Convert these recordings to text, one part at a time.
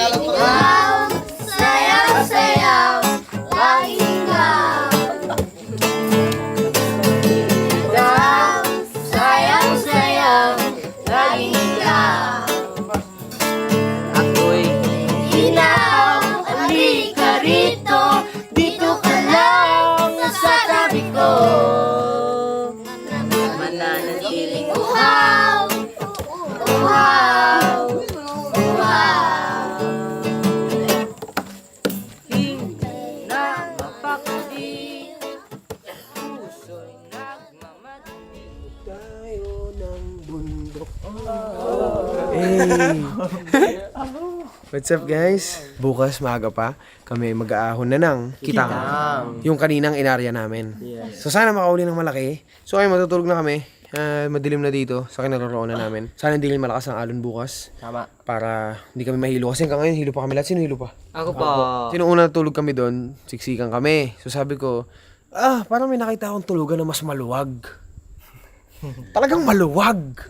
Ikaw, sayaw-sayaw, laging ikaw. Ikaw, sayaw-sayaw, laging ikaw. Ako'y Ilaw, halika rito, dito ka lang sa tabi ko. mananatiling Uhaw, uhaw, uhaw. na mapakali. Puso'y nagmamadali. Tayo ng bundok. What's up guys? Bukas maaga pa, kami mag-aahon na ng kitang. Yung kaninang inarya namin. So sana makauli ng malaki. So ay matutulog na kami. Madilim na dito sa kinaroroonan namin. Sana hindi rin malakas ang alon bukas. Tama. Para hindi kami mahilo. Kasi hanggang ngayon hilo pa kami lahat. Sino hilo pa? Ako pa. Sino una tulog kami doon? Siksikan kami. So sabi ko, parang may nakita akong tulugan na mas maluwag. Talagang maluwag.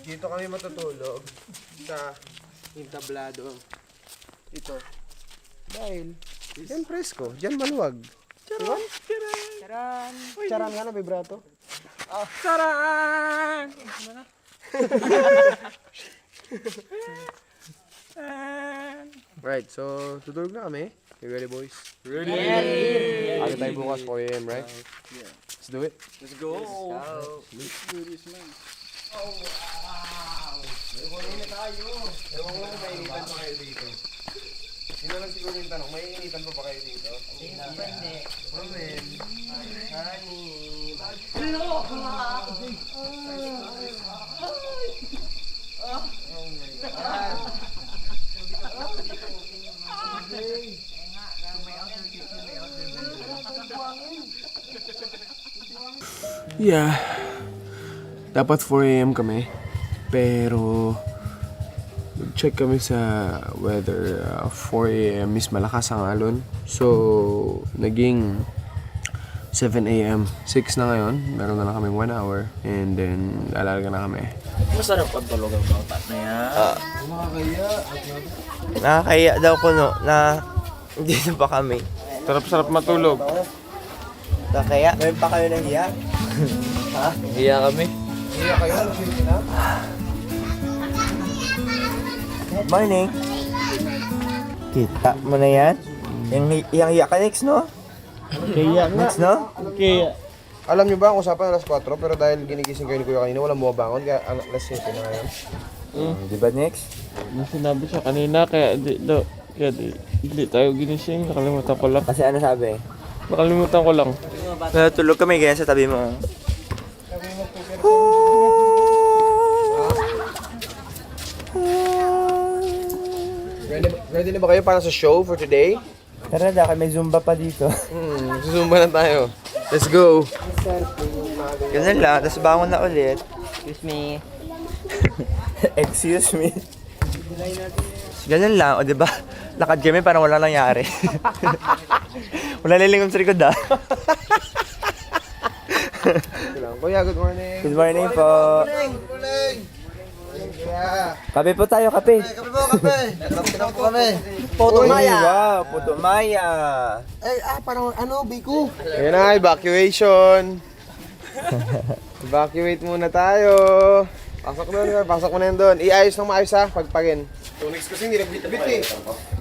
Dito kami matutulog sa entablado. Ito. Dahil, yan presko, dyan maluwag. Charan! Charan! Charan nga na, vibrato. Charan! Right, so tutulog na kami. You ready, boys? Ready! Aga tayo bukas 4 AM, right? Yeah. Let's do it. Let's go! Let's do this, man. Oh, wow! Ewan na tayo. Ewan ko kung mainitan pa kayo dito. Sino lang siguro yung tanong, may initan pa ba kayo dito? Hindi. Problem. Yeah. Dapat 4 AM kami. Pero check kami sa weather, 4 AM is malakas ang alon. So naging 7 AM. 6 na ngayon. Meron na lang kaming 1 hour. And then lalaga na kami. Masarap ang tulog ang bangka na yan. Nakakaya daw ko no, na dito pa kami. Sarap-sarap matulog. Nakakaya? Ngayon pa kayo nang hiya? Hiya kami. Morning. Kita mo na yan? Yung hiya ka next, no? Kaya nga. Next, no? Kaya. Alam niyo ba ang usapan alas 4 pero dahil ginigising kayo ni Kuya kanina walang bumabangon kaya alas 7 na ngayon. Di ba next? May sinabi siya kanina kaya di tayo ginising. Nakalimutan ko lang. Kasi ano sabi? Nakalimutan ko lang. Tulog kami ganyan sa tabi mo. Ready na ba kayo para sa show for today? Tara dahil may Zumba pa dito. Susumba na tayo. Let's go! Ganun lang, tapos bangon na ulit. Excuse me. Excuse me. Ganun lang, o diba? Lakad kami parang wala nangyari. Wala lilingon sa likod ah. Kuya, good morning! Good morning po. Kape po tayo, kape. Puto Wow, Puto Maya. Ayan na, evacuation! Evacuate muna tayo! Pasok doon, pasok mo na yun doon. Iayos ng maayos ha, pagpagin. Tunix kasi hindi nagbit-bit eh.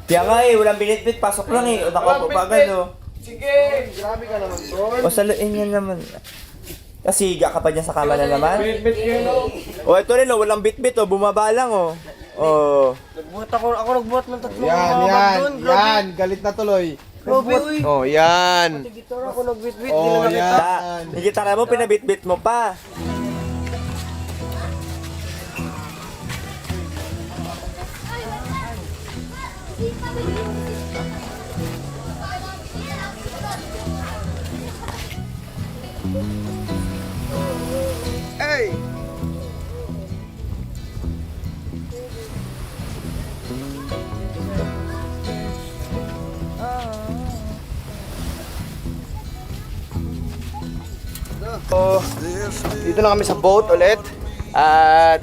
Kaya nga eh, walang binit-bit, pasok lang eh. O nako po pagad o. Sige! Grabe ka naman doon. O saluin yan naman. Kasi higa ka pa dyan sa kama na naman. O ito rin o, walang bit-bit o, bumaba lang o. O. Nagbuhat ako nagbuhat ng tatlong Yan, galit na tuloy. Oh, yan. Gitar ako nagbitbit. Oh, yan. Yung gitara mo, pinabit-bit mo pa. Hey! So, dito na kami sa boat ulit. At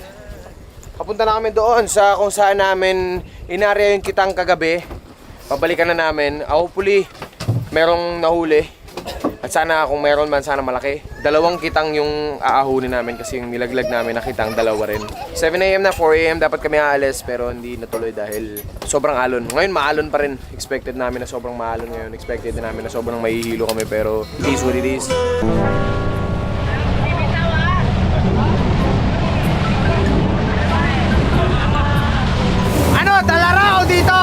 papunta na kami doon sa kung saan namin inarya yung kitang kagabi. Pabalikan na namin. Hopefully, merong nahuli. At sana kung meron man, sana malaki. 2 kitang yung aahunin namin kasi yung nilaglag namin na kitang 2 rin. 7 AM na, 4 AM dapat kami aalis pero hindi natuloy dahil sobrang alon. Ngayon maalon pa rin. Expected namin na sobrang maalon ngayon. Expected namin na sobrang mahihilo kami pero it is what it is. Ano? Talarao dito!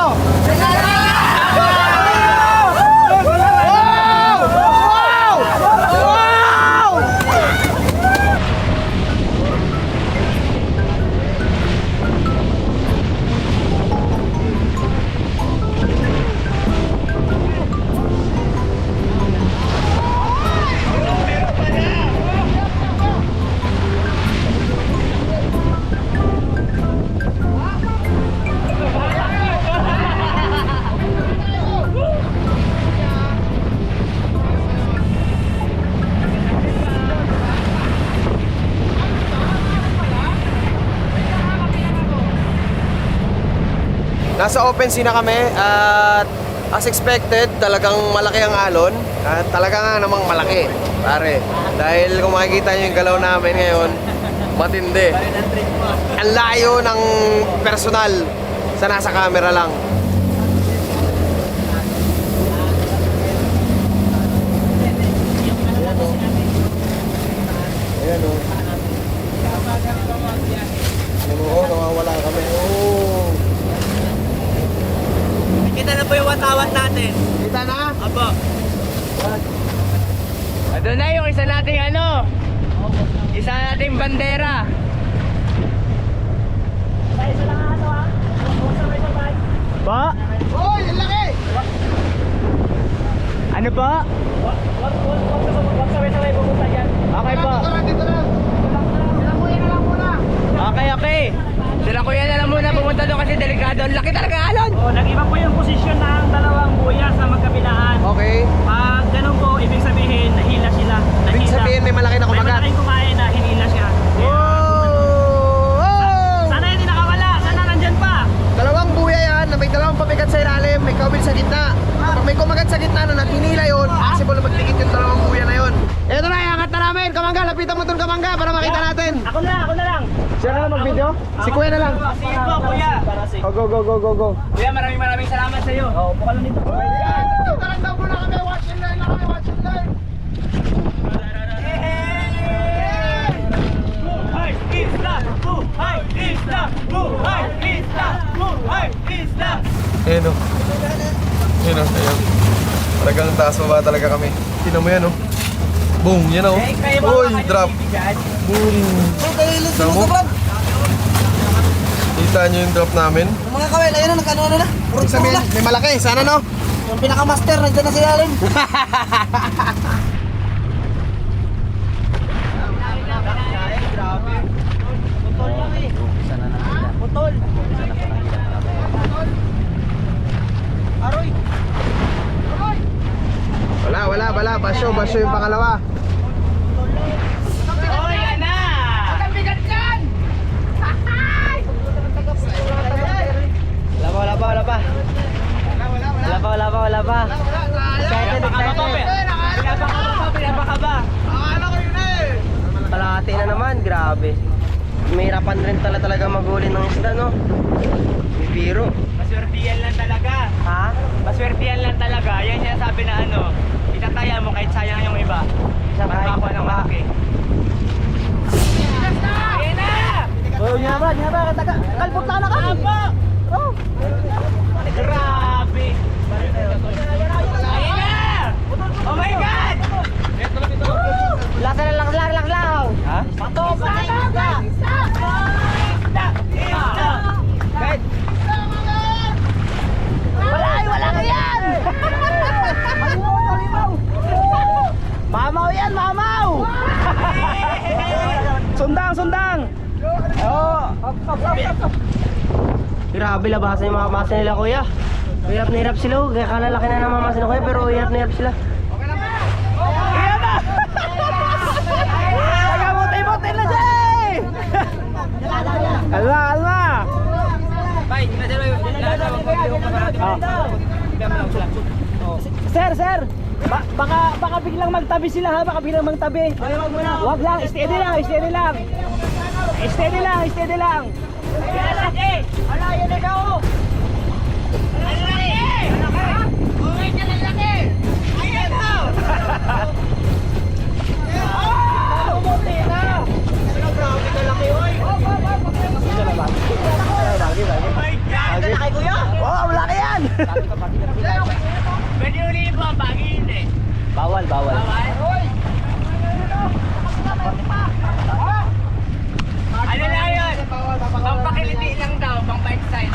Nasa open sea na kami at as expected, talagang malaki ang alon at talaga nga namang malaki, pare. Dahil kung makikita nyo yung galaw namin ngayon, matindi. Ang layo ng personal sa nasa camera lang. Ayan o. Oo, nawawala kami. Oo. Kita na po yung watawat natin. Kita na? Apo. Ito na yung isa nating isa nating bandera. Pa? Hoy, ang laki! Ano pa? Wag sabay-sabay pupunta dyan. Okay po. Dito lang. Sila kuya na lang muna. Okay. Sila kuya na lang muna pumunta doon kasi delikado. Ang laki talaga alon. Nag-iba po yung posisyon ng dalawang buya sa magkabilaan. Okay. Pag ganun po, ibig sabihin, nahila sila. Ibig sabihin may malaki na May kumagat. malaking kumain na hinila siya. Sana hindi nakawala. Sana nandyan pa. Dalawang buya yan na may dalawang pabigat sa ilalim, may kaubil sa gitna. Pag may kumagat sa gitna na natinila yun, possible na magtikit yung dalawang buya na yun. Eto na, iangat na namin. Kamangga, lapitan mo dun Kamangga para makita natin. Ako na lang. Siya na lang mag-video? Si Kuya na lang. Sige po, kuya. Oh, go. Kuya, maraming salamat sa iyo. Oo, buka lang dito. Tarang daw muna kami, watching line na kami, watching line. Buhay isla! Buhay isla! Buhay isla! Buhay isla! Ayan o. Ayan. Talagang taas baba talaga kami. Tingnan mo yan o. Boom, yan o. Uy, drop. Boom. Tingnan mo. Kita nyo yung drop namin. Mga kawel, ayun na, nagkano na. Ibig sabihin, may malaki. Sana no? Yung pinaka-master, nandiyan na si Allen. Putol. Aroy. Wala. Basyo yung pangalawa. Oh, yan na! Wala pa. Excited. Pinapakaba. Kalahati na naman, grabe. Mahirapan rin talaga maghuli ng isda, no? May biro. Maswertihan lang talaga. Ha? Maswertihan lang talaga. Yan siya sabi na itataya mo kahit sayang yung iba. Magkakakuha ng malaki. Ayan na! Oh, nyaba, kalpot na ka. Oh. Grabe! Ayan na! Oh my God! Lasa na lang. Ha? Pato, isda. Kahit Wala ka yan! Halimaw! Mamaw yan, mamaw! Sundang! Oo! Grabe, labasan yung mga masa nila, kuya. Hirap na hirap sila, kaya kalalaki na ng mga masa nila, kuya, pero hirap na hirap sila. Ayan na! Tagamutay-mutay na siya eh! Kalma! Sir! Baka biglang magtabi sila ha, baka biglang magtabi. Wag lang, steady lang. Steady lang. Ala, yan na daw. Bawal. Ano na yun? Pampakiliti lang daw, pang bike side.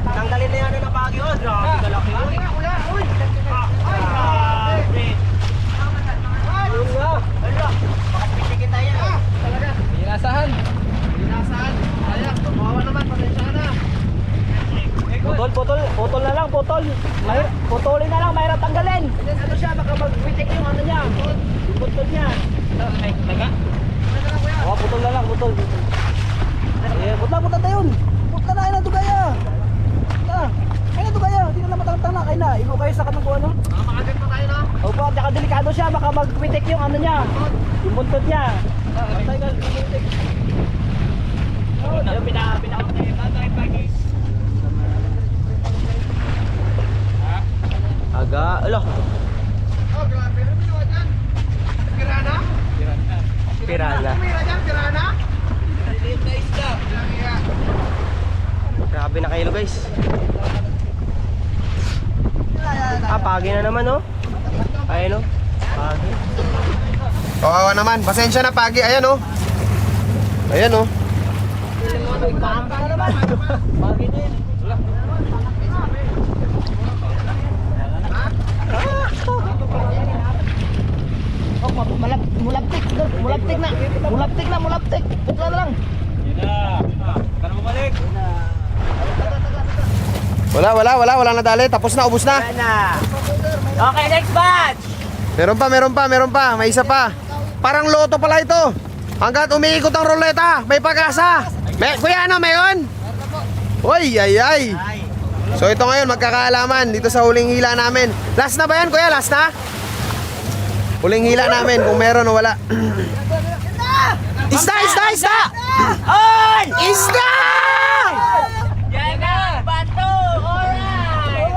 Tanggalin na yan ng pagi. Oh, grabe kalaki. Makapitikin tayo. Binasahan. Sayang, tumawa naman, pasensya na. Putol na lang. Putulin na lang, mahirap tanggalin. Ano siya, baka mag-witik yung ano niya. Yung putol niya. Taga? Oo, putol na lang. Putol na yun. Putol na, ayun na dugaya. Ayun na dugaya. Hindi na matang-tang na. Ayun na, ilo kayo sa kanang ano. Makagad pa tayo na. Opo, tsaka delikado siya, baka mag-witik yung ano niya. Yung buntot niya. Tagal, witik. Yung pinakot na yung tatay pagis. Aga, alo. Oh, grabe. Ano ginawa dyan? Pirana? Pirana. Tumira dyan, pirana? Grabe na kayo guys. Pagi na naman oh. Ayun oh. Pagi. Kawawa naman. Pasensya na, Pagi. Ayan oh. Ayan oh. Pagi din. Mulaptik. Putla na lang. Wala na dali. Tapos na, ubos na. Okay, next batch. Meron pa. May isa pa. Parang loto pala ito. Hanggat umiikot ang ruleta, may pag-asa. Kuya, ano, mayon? Uy, ay. So ito ngayon, magkakaalaman dito sa huling hila namin. Last na ba yan, kuya? Last na? Huling hila namin, kung meron o wala. Isda! Oy! Isda! Yan na! Bato! Alright!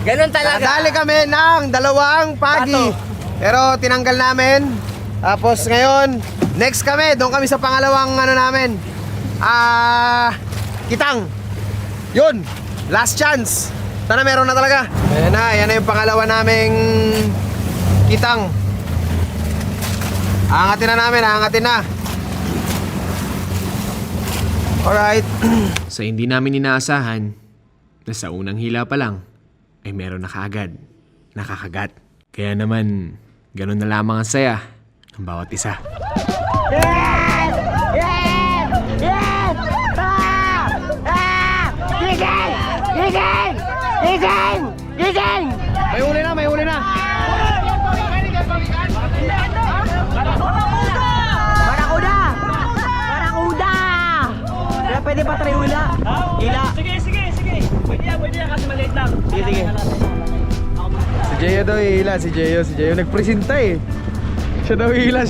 Ganun talaga. Nakadali kami ng 2 pagi. Pero tinanggal namin. Tapos ngayon, next kami. Doon kami sa pangalawang ano namin. Kitang. Yun. Last chance. Sana meron na talaga. Yan na yung pangalawa naming kitang. Aangatin na. Alright. Sa hindi namin inaasahan na sa unang hila pa lang ay meron na kaagad nakakagat. Kaya naman, ganun na lamang ang saya ng bawat isa. Gising! May huli na. Barakuda! Kaya pwede pa tayo hila. Sige. Pwede yan kasi maliit lang. Sige. Si Jeyo daw hihila, si Jeyo nagpresenta eh. Siya daw hihila.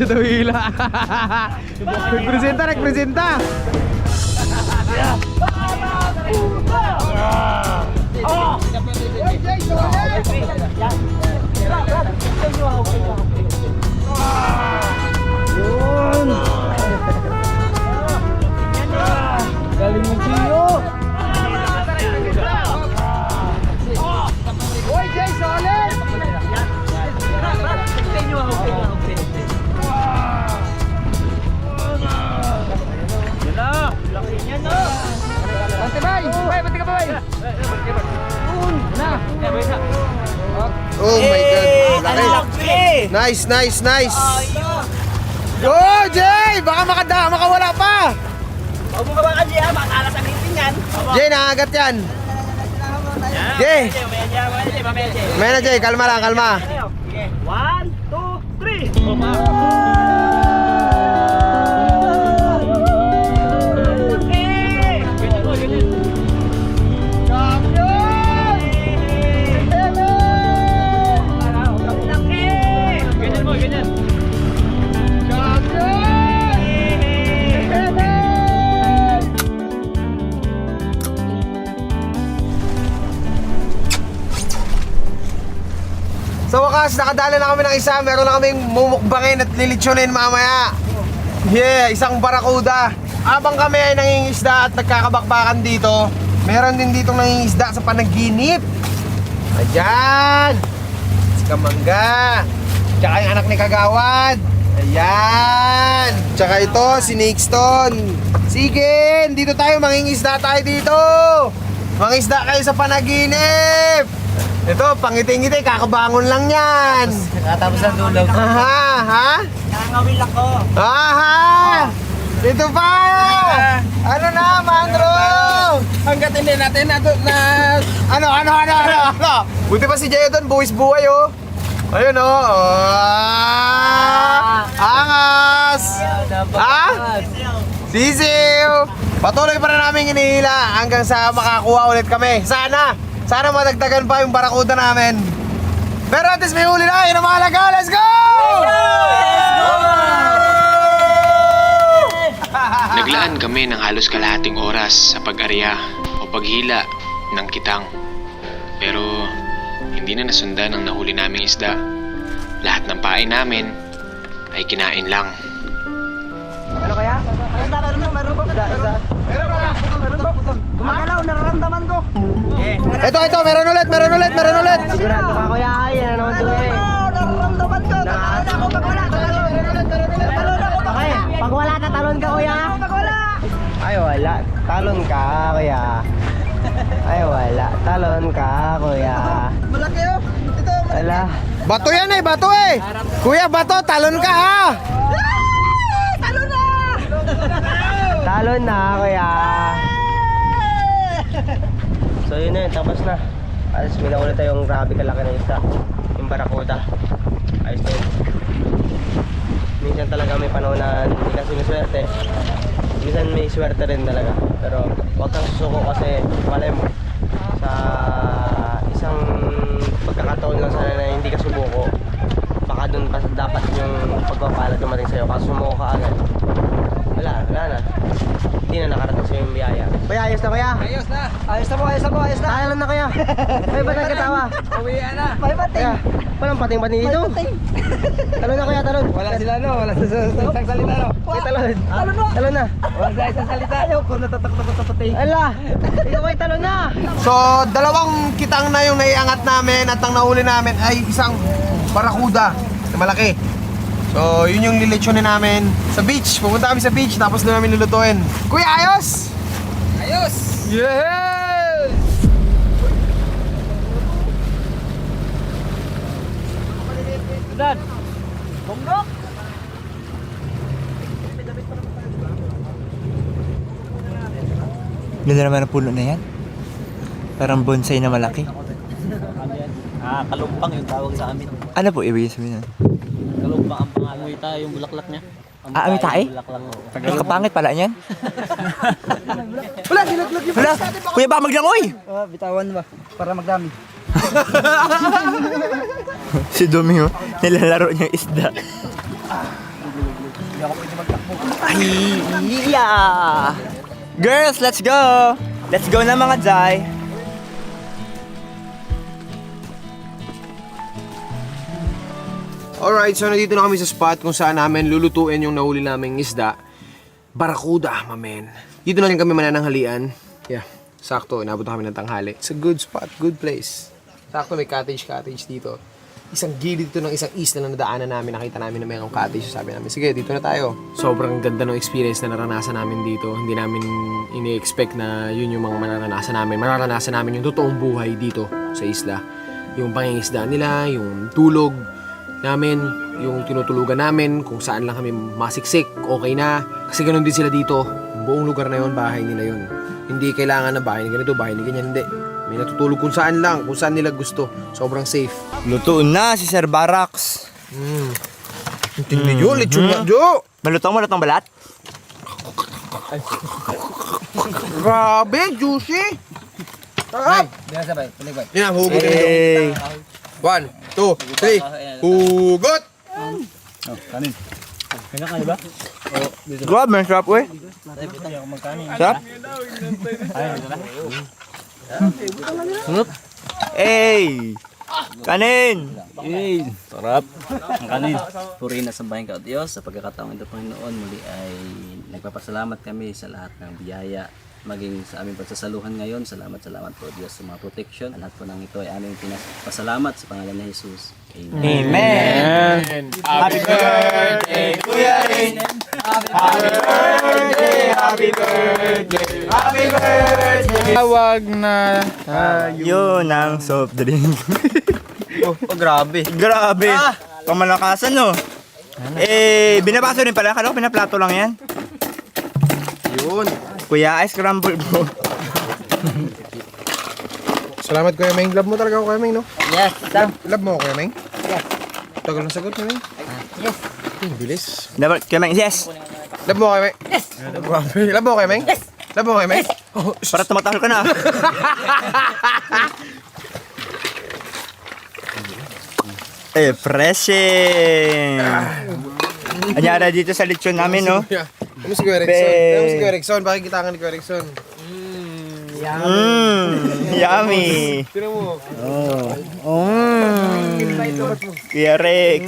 Nagpresenta. Galing mo, Gio! Oy, Jay, solid! Laki niya, no? Bay! Pati ka ba, bay? Oh my God! Laki! Nice! Go, Jay! Baka makawala pa! Huwag mo ka ba ka, Gia? Makakalas ang ngipin yan. Jay, nakagat yan! Jay! Mamaya na, Jay. Kalma lang, kalma. 1, 2, 3. Sa wakas, nakadala na kami ng isa. Meron na kaming mumukbangin at lilitsunin mamaya. Yeah, isang barakuda. Habang kami ay nangingisda at nagkakabakbakan dito, meron din ditong nangingisda sa panaginip. Ayan! Si Kamangga. Tsaka yung anak ni Kagawad. Ayan! Tsaka ito, si Nixton. Sige, dito tayo, mangingisda tayo dito. Mangisda kayo sa panaginip. Ito, pangiti-ngiti, kakabangon lang yan. Nakatapos ang dulaw. Aha, ha? Nakangawin lang ko. Aha! Ito pa! Ano na, Mandro? Hanggat hindi natin na Ano? Buti pa si Jay doon, buwis buhay oh. Ayun oh. Angas! Ha? Sisiw! Patuloy pa rin namin hinihila hanggang sa makakuha ulit kami. Sana madagdagan pa yung barakuda namin. Pero at least may huli na, yun ang mahalaga. Let's go! Naglaan kami ng halos kalahating oras sa pag-arya o paghila ng kitang. Pero hindi na nasundan ang nahuli naming isda. Lahat ng pain namin ay kinain lang. Ano kaya? Meron ba? Gumagalaw, nararamdaman ko. Ito, meron ulit. Sigurado ka kuya, yan naman ito eh. Nararamdaman ko, tatalon ako pag wala. Okay, pag wala tatalon ka kuya. Pag wala. Ay wala, talon ka kuya. Ay wala, talon ka kuya. Malaki oh. Ito. Wala. Bato yan bato eh. Kuya, bato, talon ka ha. Talon na! Talon na kuya. So yun na yun, tapos na. Alas may nakulit tayong grabe kalaki na isda. Yung barakuda. Ayos na yun. Minsan talaga may panahon na hindi kasi may swerte. Minsan may swerte rin talaga. Pero huwag kang susuko kasi malay mo sa isang pagkakataon lang sana na hindi ka sumuko. Baka dun pa dapat yung pagpapala dumating sa'yo. Kasi sumuko ka agad. Wala na. Hindi na nakarating sa'yo yung biyaya. Kuya, ayos na kuya? Ayos na po. Tayo na kuya. May ba't nagkatawa? Uwian na. May bating. Kuya, walang pating-pating dito? Talon na kuya, talon. Wala sila no, wala sa isang salita no. Ay, talon. Talon na. Wala sa isang salita. Ayaw ko natatak-tatak-tatak. Ala, ikaw ay talon na. So, dalawang kitang na yung naiangat namin at ang nahuli namin ay isang barakuda na malaki. So, yun yung lilitsunin namin sa beach. Pupunta kami sa beach tapos doon namin lulutuin. Kuya, ayos? Ayos! Yes! Dad. Bonggok. Ganda naman ang puno na yan. Parang bonsai na malaki. Kalumpang yung tawag sa amin. Ano po ibig sabihin nun? Kalumpang ang pangalan. Yung bulaklak niya. Ami tae? Ang kapangit pala niyan. Wala, kuya baka maglangoy! Bitawan ba? Para magdami. Si Domi oh, nilalaro niya yung isda. Ay, yeah! Girls, let's go! Let's go na mga Jai! Alright, so nandito na kami sa spot kung saan namin lulutuin yung nahuli naming isda. Barakuda, mamen. Dito na rin kami manananghalian. Yeah, sakto, inabot na kami ng tanghali. It's a good spot, good place. Sakto, may cottage dito. Isang gilid dito ng isang isla na nadaanan namin. Nakita namin na mayroong cottage. So sabi namin, sige, dito na tayo. Sobrang ganda ng experience na naranasan namin dito. Hindi namin ini-expect na yun yung mga mararanasan namin. Mararanasan namin yung totoong buhay dito sa isla. Yung pangingisda nila, yung tulog namin, yung tinutulugan namin, kung saan lang kami masiksik, okay na. Kasi ganun din sila dito. Buong lugar na yun, bahay nila yun. Hindi kailangan na bahay ni ganito, bahay ni ganyan, hindi. May natutulog kung saan lang, kung saan nila gusto. Sobrang safe. Luto na si Sir Barax. Tindi Jo, lechon nga Jo! Malutong balat? Grabe, juicy! Sarap! Yan na, hugot yun Jo. Hey. 1, 2, 3, hugot! Grabe, sarap we. Sarap? Hey! Kanin! Sarap. Ang kanin. Purihin na sambahin ka o Diyos sa pagkakataong ito, Panginoon. Muli ay nagpapasalamat kami sa lahat ng biyaya. Maging sa aming pagsasaluhan ngayon. Salamat po Diyos sa mga protection. Lahat po ng ito ay aming pinapasalamat sa pangalan ni Jesus. Amen. Amen! Happy birthday, Kuya Rin! Happy birthday! Tawag na Yun ang soft drink. Grabe. Grabe! Pamalakasan no? Binabaso rin pala. Kala ko pinaplato lang yan. Yun. Kuya, ice crumble po. Salamat Kuya Meng. Love mo talaga ako Kuya Meng, no? Yes, sir. Love mo ako Kuya Meng? Yes. Tagal na sagot Kuya Meng. Yes. Bilis. Dapat, Kuya Meng, yes! Love mo ako Kuya Meng? Yes. Grabe. Love mo ako Kuya Meng? Yes. Love mo ako Kuya Meng? Oh, Para tumatahol ka na. Pressing! Anyara dito sa lechon namin, no? yeah. Ano si Kuya Rexon? Ano si Kuya Rexon? Pakikita ka ni Kuya Rexon. Yummy! Tira mo. Kuya Rex!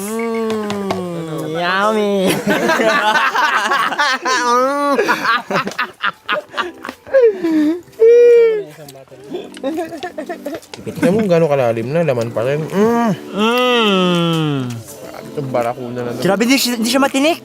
Yummy. Tignan mo gano'ng kalalim na, laman pa rin. Ito barakuda na doon. Grabe, di siya matinik.